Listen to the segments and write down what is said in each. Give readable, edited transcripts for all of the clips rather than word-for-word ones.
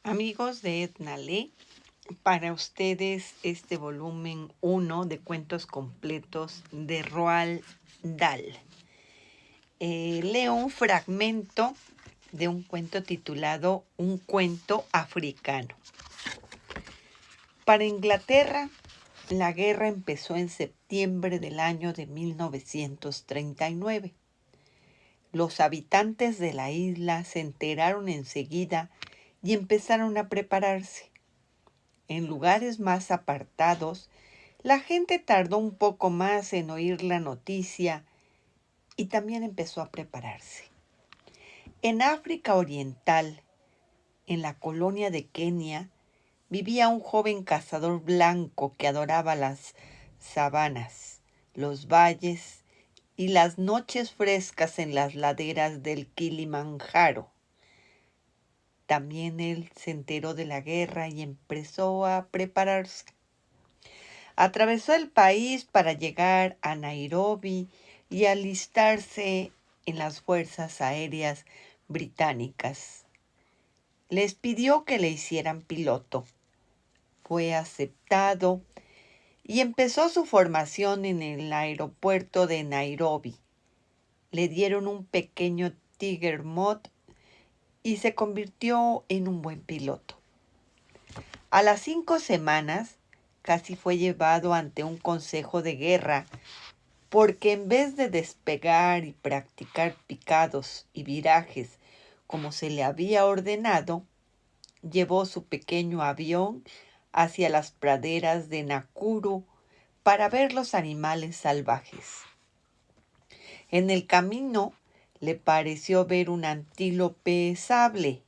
Amigos de Etnale, para ustedes este volumen 1 de cuentos completos de Roald Dahl. Leo un fragmento de un cuento titulado Un cuento africano. Para Inglaterra, la guerra empezó en septiembre del año de 1939. Los habitantes de la isla se enteraron enseguida y empezaron a prepararse. En lugares más apartados, la gente tardó un poco más en oír la noticia y también empezó a prepararse. En África Oriental, en la colonia de Kenia, vivía un joven cazador blanco que adoraba las sabanas, los valles y las noches frescas en las laderas del Kilimanjaro. También él se enteró de la guerra y empezó a prepararse. Atravesó el país para llegar a Nairobi y alistarse en las fuerzas aéreas británicas. Les pidió que le hicieran piloto. Fue aceptado y empezó su formación en el aeropuerto de Nairobi. Le dieron un pequeño Tiger Mod y se convirtió en un buen piloto. A las 5 semanas, casi fue llevado ante un consejo de guerra porque en vez de despegar y practicar picados y virajes como se le había ordenado, llevó su pequeño avión hacia las praderas de Nakuru para ver los animales salvajes. En el camino le pareció ver un antílope sable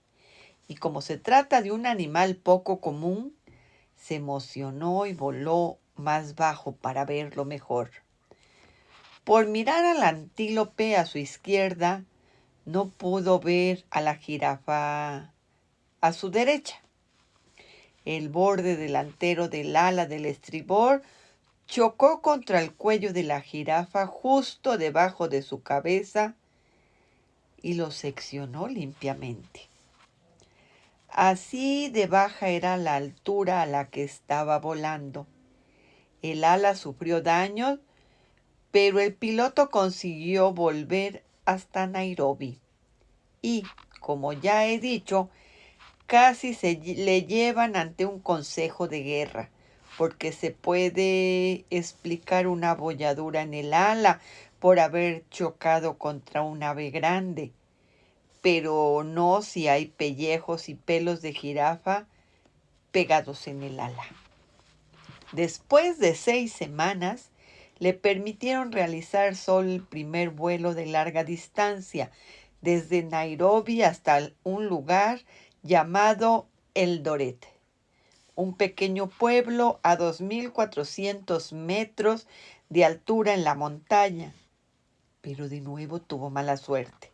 y como se trata de un animal poco común, se emocionó y voló más bajo para verlo mejor. Por mirar al antílope a su izquierda, no pudo ver a la jirafa a su derecha. El borde delantero del ala del estribor chocó contra el cuello de la jirafa justo debajo de su cabeza y lo seccionó limpiamente. Así de baja era la altura a la que estaba volando. El ala sufrió daños, pero el piloto consiguió volver hasta Nairobi. Y, como ya he dicho, casi le llevan ante un consejo de guerra, porque se puede explicar una abolladura en el ala por haber chocado contra un ave grande, pero no si hay pellejos y pelos de jirafa pegados en el ala. Después de 6 semanas, le permitieron realizar solo el primer vuelo de larga distancia, desde Nairobi hasta un lugar llamado Eldoret, un pequeño pueblo a 2.400 metros de altura en la montaña. Pero de nuevo tuvo mala suerte.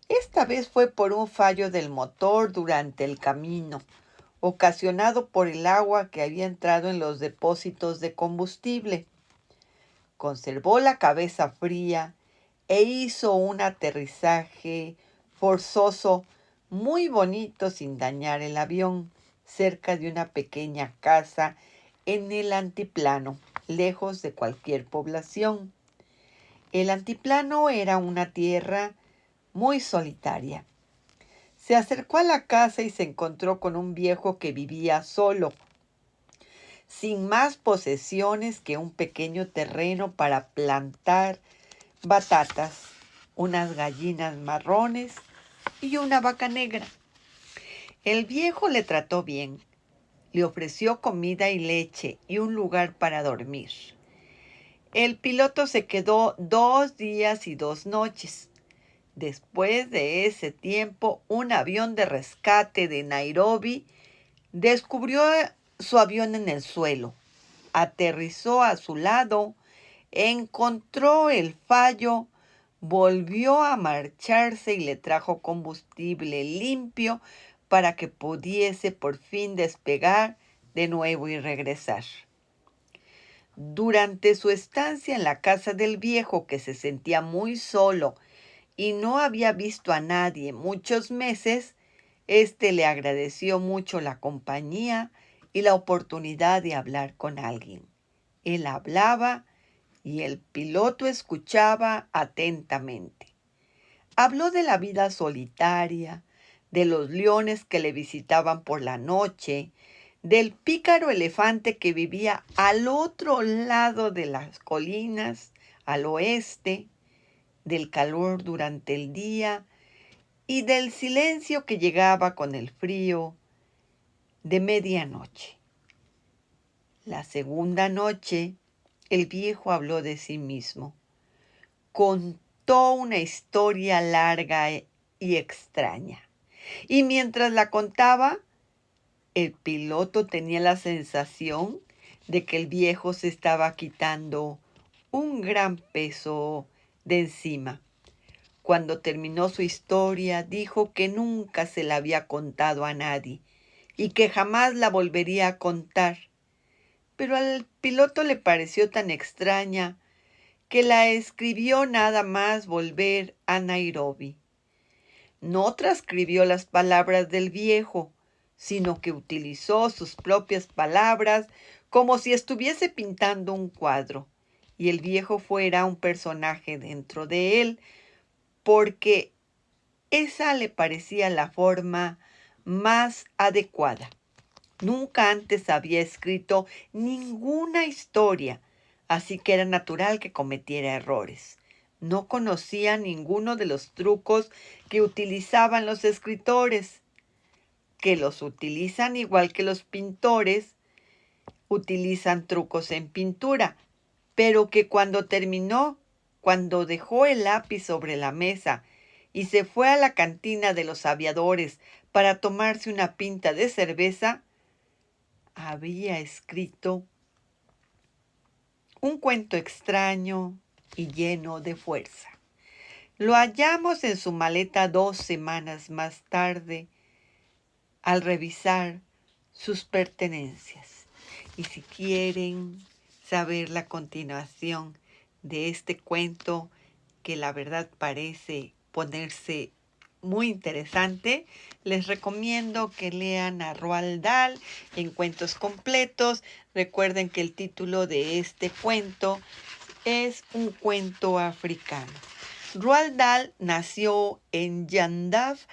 Esta vez fue por un fallo del motor durante el camino, ocasionado por el agua que había entrado en los depósitos de combustible. Conservó la cabeza fría e hizo un aterrizaje forzoso muy bonito sin dañar el avión, cerca de una pequeña casa en el antiplano, lejos de cualquier población. El antiplano era una tierra muy solitaria. Se acercó a la casa y se encontró con un viejo que vivía solo, sin más posesiones que un pequeño terreno para plantar batatas, unas gallinas marrones y una vaca negra. El viejo le trató bien, le ofreció comida y leche y un lugar para dormir. El piloto se quedó 2 días y 2 noches. Después de ese tiempo, un avión de rescate de Nairobi descubrió su avión en el suelo, aterrizó a su lado, encontró el fallo, volvió a marcharse y le trajo combustible limpio para que pudiese por fin despegar de nuevo y regresar. Durante su estancia en la casa del viejo, que se sentía muy solo y no había visto a nadie en muchos meses, Este le agradeció mucho la compañía y la oportunidad de hablar con alguien. Él hablaba y el piloto escuchaba atentamente. Habló de la vida solitaria, de los leones que le visitaban por la noche, del pícaro elefante que vivía al otro lado de las colinas, al oeste, del calor durante el día y del silencio que llegaba con el frío de medianoche. La segunda noche, el viejo habló de sí mismo. Contó una historia larga y extraña. Y mientras la contaba, el piloto tenía la sensación de que el viejo se estaba quitando un gran peso de encima. Cuando terminó su historia, dijo que nunca se la había contado a nadie y que jamás la volvería a contar. Pero al piloto le pareció tan extraña que la escribió nada más volver a Nairobi. No transcribió las palabras del viejo, sino que utilizó sus propias palabras como si estuviese pintando un cuadro y el viejo fuera un personaje dentro de él, porque esa le parecía la forma más adecuada. Nunca antes había escrito ninguna historia, así que era natural que cometiera errores. No conocía ninguno de los trucos que utilizaban los escritores, que los utilizan igual que los pintores utilizan trucos en pintura, pero que cuando terminó, cuando dejó el lápiz sobre la mesa y se fue a la cantina de los aviadores para tomarse una pinta de cerveza, había escrito un cuento extraño y lleno de fuerza. Lo hallamos en su maleta 2 semanas más tarde al revisar sus pertenencias. Y si quieren saber la continuación de este cuento, que la verdad parece ponerse muy interesante, les recomiendo que lean a Roald Dahl en Cuentos Completos. Recuerden que el título de este cuento es Un cuento africano. Roald Dahl nació en Llandaff,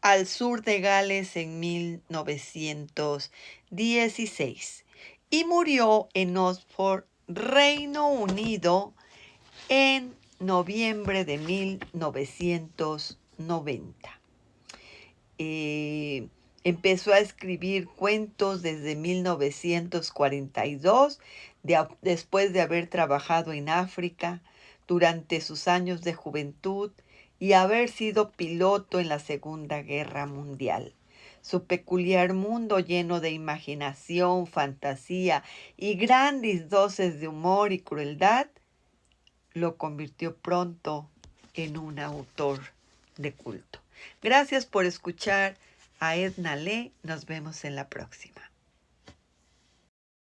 al sur de Gales, en 1916 y murió en Oxford, Reino Unido, en noviembre de 1990. Empezó a escribir cuentos desde 1942, después de haber trabajado en África durante sus años de juventud y haber sido piloto en la Segunda Guerra Mundial. Su peculiar mundo lleno de imaginación, fantasía y grandes dosis de humor y crueldad lo convirtió pronto en un autor de culto. Gracias por escuchar a Edna Lee. Nos vemos en la próxima.